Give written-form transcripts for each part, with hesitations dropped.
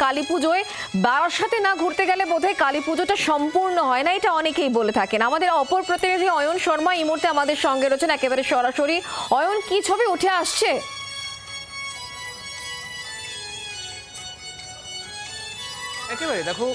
কালী পুজোয় বারাসাতে না ঘুরতে গেলে বোধহয় কালী পুজোটা সম্পূর্ণ হয় না, এটা অনেকেই বলে থাকেন। আমাদের অপর প্রতিনিধি অয়ন শর্মা এই মুহূর্তে আমাদের সঙ্গে রয়েছেন একেবারে সরাসরি। অয়ন, কি ছবি উঠে আসছে? একেবারে দেখো,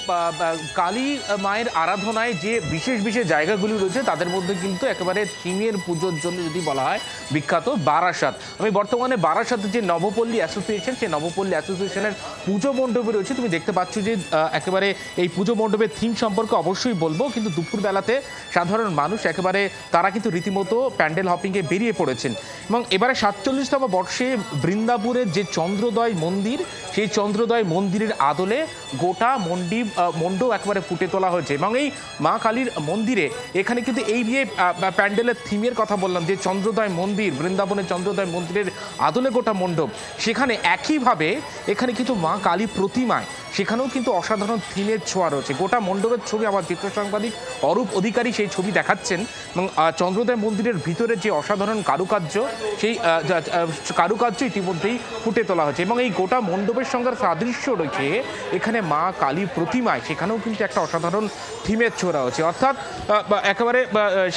কালী মায়ের আরাধনায় যে বিশেষ বিশেষ জায়গাগুলি রয়েছে তাদের মধ্যে কিন্তু একেবারে থিমের পুজোর জন্য যদি বলা হয় বিখ্যাত বারাসাত। আমি বর্তমানে বারাসাতের যে নবপল্লী অ্যাসোসিয়েশন, সেই নবপল্লী অ্যাসোসিয়েশনের পুজো মণ্ডপে রয়েছে। তুমি দেখতে পাচ্ছ যে একেবারে এই পুজো মণ্ডপের থিম সম্পর্কে অবশ্যই বলবো, কিন্তু দুপুরবেলাতে সাধারণ মানুষ একেবারে তারা কিন্তু রীতিমতো প্যান্ডেল হপিংয়ে বেরিয়ে পড়েছেন। এবং এবারে 47তম বর্ষে বৃন্দাবনের যে চন্দ্রোদয় মন্দির, সেই চন্দ্রোদয় মন্দিরের আদলে গোটা মণ্ডপ একেবারে ফুটে তোলা হয়েছে। এবং এই মা কালীর মন্দিরে এখানে কিন্তু এই যে প্যান্ডেলের থিমের কথা বললাম, যে চন্দ্রোদয় মন্দির, বৃন্দাবনের চন্দ্রোদয় মন্দিরের আদলে গোটা মণ্ডপ, সেখানে একইভাবে এখানে কিন্তু মা কালী প্রতিমায় সেখানেও কিন্তু অসাধারণ থিমের ছোঁয়া রয়েছে। গোটা মণ্ডপের ছবি আমার চিত্র সাংবাদিক অরূপ অধিকারী সেই ছবি দেখাচ্ছেন। এবং চন্দ্রোদয় মন্দিরের ভিতরে যে অসাধারণ কারুকার্য, সেই কারুকার্য ইতিমধ্যেই ফুটে তোলা হয়েছে। এবং এই গোটা মণ্ডপের সঙ্গে সাদৃশ্য রয়েছে এখানে মা কালী প্রতিমায়, সেখানেও কিন্তু একটা অসাধারণ থিমের ছোঁয়া রয়েছে। অর্থাৎ একেবারে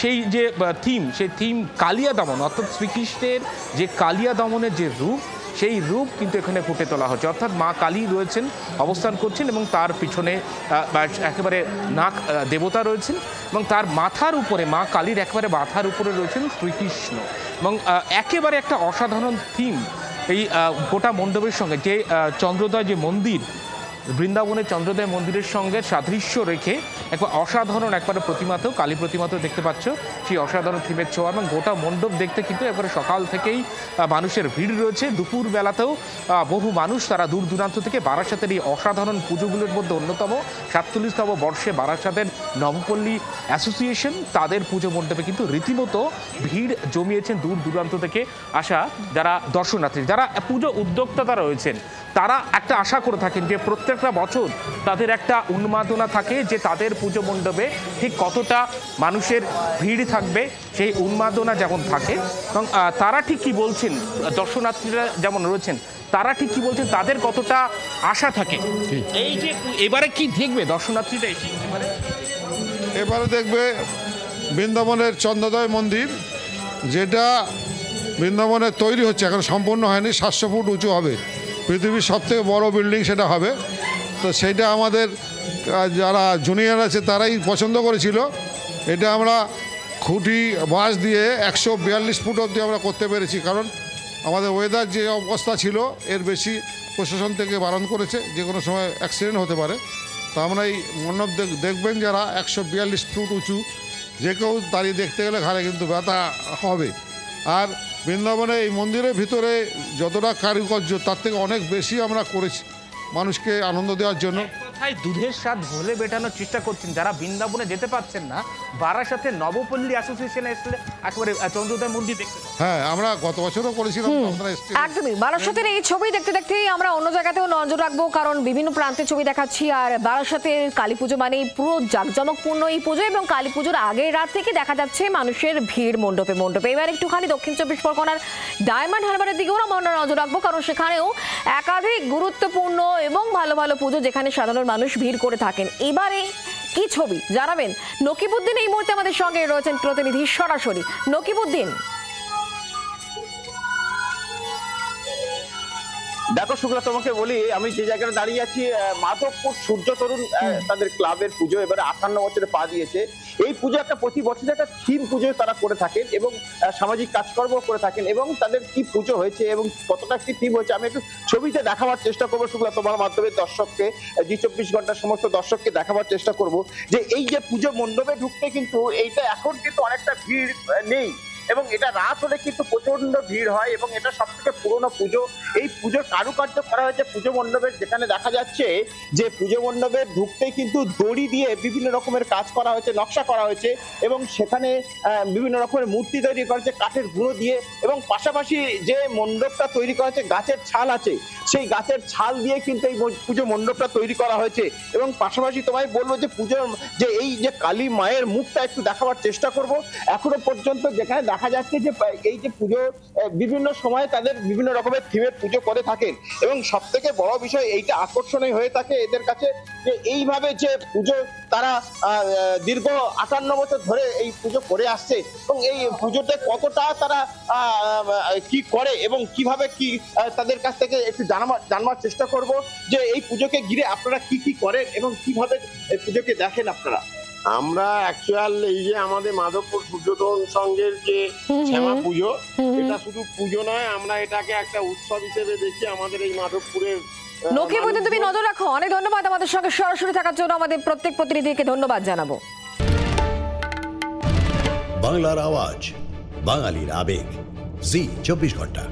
সেই যে থিম, সেই থিম কালিয়া দমন, অর্থাৎ শ্রীকৃষ্ণের যে কালিয়া দমনের যে রূপ, সেই রূপ কিন্তু এখানে ফুটে তোলা হচ্ছে। অর্থাৎ মা কালী রয়েছেন, অবস্থান করছেন, এবং তার পিছনে একেবারে নাগ দেবতা রয়েছেন, এবং তার মাথার উপরে, মা কালীর একেবারে মাথার উপরে রয়েছেন শ্রীকৃষ্ণ। এবং একেবারে একটা অসাধারণ থিম এই গোটা মণ্ডপের সঙ্গে, যে চন্দ্রোদয় যে মন্দির, বৃন্দাবনের চন্দ্রোদয় মন্দিরের সঙ্গে সাদৃশ্য রেখে একবার অসাধারণ একবারে প্রতিমাতেও, কালী প্রতিমাতেও দেখতে পাচ্ছ সেই অসাধারণ থিমের ছোঁয়া। এবং গোটা মণ্ডপ দেখতে কিন্তু একবারে সকাল থেকেই মানুষের ভিড় রয়েছে। দুপুর বেলাতেও বহু মানুষ তারা দূর দূরান্ত থেকে বারাসাতের এই অসাধারণ পুজোগুলোর মধ্যে অন্যতম 47তম বর্ষে বারাসাতের নবপল্লী অ্যাসোসিয়েশন তাদের পুজো মণ্ডপে কিন্তু রীতিমতো ভিড় জমিয়েছেন দূর দূরান্ত থেকে আসা যারা দর্শনার্থী, যারা পুজো উদ্যোক্তা রয়েছেন। তারা একটা আশা করে থাকেন যে প্রত্যেকটা বছর তাদের একটা উন্মাদনা থাকে যে তাদের পুজো মণ্ডপে ঠিক কতটা মানুষের ভিড় থাকবে, সেই উন্মাদনা যেমন থাকে। এবং তারা ঠিক কি বলছেন, দর্শনার্থীরা যেমন রয়েছেন তারা ঠিক কি বলছেন, তাদের কতটা আশা থাকে। এই যে এবারে কি দেখবে দর্শনার্থীরা এসে, এবারে দেখবে বৃন্দাবনের চন্দ্রোদয় মন্দির, যেটা বৃন্দাবনে তৈরি হচ্ছে, এখন সম্পূর্ণ হয়নি, 700 ফুট উঁচু হবে, পৃথিবীর সবথেকে বড় বিল্ডিং সেটা হবে। তো সেইটা আমাদের যারা জুনিয়র আছে তারাই পছন্দ করেছিল। এটা আমরা খুঁটি বাঁশ দিয়ে 142 ফুট অবধি আমরা করতে পেরেছি, কারণ আমাদের ওয়েদার যে অবস্থা ছিল এর বেশি প্রশাসন থেকে বারণ করেছে, যে কোনো সময় অ্যাক্সিডেন্ট হতে পারে। তো আমরা এই মণ্ডপ দেখবেন যারা 142 ফুট উঁচু, যে কেউ দাঁড়িয়ে দেখতে গেলে ঘাড়ে কিন্তু ব্যথা হবে। আর বৃন্দাবনে এই মন্দিরের ভিতরে যতটা কারুকার্য তার থেকে অনেক বেশি আমরা করেছি মানুষকে আনন্দ দেওয়ার জন্য। দুধের স্বাদ ঘোলে বেটানোর চেষ্টা করছেন যারা বৃন্দাবনে যেতে পারছেন না, বারাসাতে নবপল্লী অ্যাসোসিয়েশনে এসে একেবারে চন্দ্রোদয় মন্দির দেখতে। হ্যাঁ, আমরা গত বছরও করেছিলাম। একদমই বারাসাতের এই ছবি দেখতে দেখতেই আমরা অন্য জায়গাতেও নজর রাখবো, কারণ বিভিন্ন প্রান্তে ছবি দেখাচ্ছি। আর বারাসাতের কালী পুজো মানে পুরো জাঁকজমকপূর্ণ এই পুজো, এবং কালী পুজোর আগের রাত থেকে দেখা যাচ্ছে মানুষের ভিড় মণ্ডপে মণ্ডপে। এবার একটুখানি দক্ষিণ চব্বিশ পরগনার ডায়মন্ড হারবারের দিকেও আমরা নজর রাখবো, কারণ সেখানেও একাধিক গুরুত্বপূর্ণ এবং ভালো ভালো পুজো যেখানে সাধারণ মানুষ ভিড় করে থাকেন। এবারে কি ছবি জানাবেন নকিবউদ্দিন এই মুহূর্তে আমাদের সঙ্গে রয়েছেন প্রতিনিধি সরাসরি। নকিবউদ্দিন, দেখো শুক্লা, তোমাকে বলি আমি যে জায়গায় দাঁড়িয়ে আছি, মাধবপুর সূর্য তরুণ তাদের ক্লাবের পুজো এবারে 58 বছরে পা দিয়েছে। এই পুজো একটা প্রতি বছর একটা থিম পুজো তারা করে থাকেন এবং সামাজিক কাজকর্ম করে থাকেন, এবং তাদের কি পুজো হয়েছে এবং কতটা কি থিম হয়েছে আমি একটু ছবিতে দেখাবার চেষ্টা করবো শুক্লা, তোমার মাধ্যমে দর্শককে, জি 24 ঘন্টার সমস্ত দর্শককে দেখাবার চেষ্টা করব যে এই যে পুজো মণ্ডপে ঢুকতে কিন্তু এইটা এখন কিন্তু অনেকটা ভিড় নেই, এবং এটা রাত হলে কিন্তু প্রচন্ড ভিড় হয়, এবং এটা সব থেকে পুরোনো পুজো। এই পুজোর কারুকার্য করা হয়েছে পুজো মণ্ডপের, যেখানে দেখা যাচ্ছে যে পুজো মণ্ডপে ঢুকতে কিন্তু দড়ি দিয়ে বিভিন্ন রকমের কাজ করা হয়েছে, নকশা করা হয়েছে, এবং সেখানে বিভিন্ন রকমের মূর্তি তৈরি করা হয়েছে কাঠের গুঁড়ো দিয়ে, এবং পাশাপাশি যে মণ্ডপটা তৈরি করা হয়েছে গাছের ছাল আছে, সেই গাছের ছাল দিয়ে কিন্তু এই পুজো মণ্ডপটা তৈরি করা হয়েছে। এবং পাশাপাশি তোমায় বলবো যে পুজোর যে এই যে কালী মায়ের মুখটা একটু দেখাবার চেষ্টা করব। এখনো পর্যন্ত যেখানে দেখা যাচ্ছে যে এই যে পুজো বিভিন্ন সময় তাদের বিভিন্ন রকমের থিমের পুজো করে থাকেন এবং সব থেকে বড় বিষয় এইটা আকর্ষণীয় হয়ে থাকে এদের কাছে যে এইভাবে যে পুজো তারা দীর্ঘ 58 বছর ধরে এই পুজো করে আসছে এবং এই পুজোতে কতটা তারা কি করে এবং কিভাবে কি তাদের কাছ থেকে একটু জানবার চেষ্টা করব যে এই পুজোকে ঘিরে আপনারা কি কি করেন এবং কিভাবে এই পুজোকে দেখেন আপনারা। আমরা অ্যাকচুয়াল এই যে আমাদের মাধবপুর সূর্যতরুণ সংঘের যে শ্যামা পুজো, এটা শুধু পুজো নয়, আমরা এটাকে একটা উৎসব হিসেবে দেখি আমাদের এই মাধবপুরের। নখে বইতে তুমি নজর রাখো। অনেক ধন্যবাদ আমাদের সঙ্গে সরাসরি থাকার জন্য। আমাদের প্রত্যেক প্রতিনিধিকে ধন্যবাদ জানাবো। বাংলার আওয়াজ, বাঙালির আবেগ, জি 24 ঘন্টা।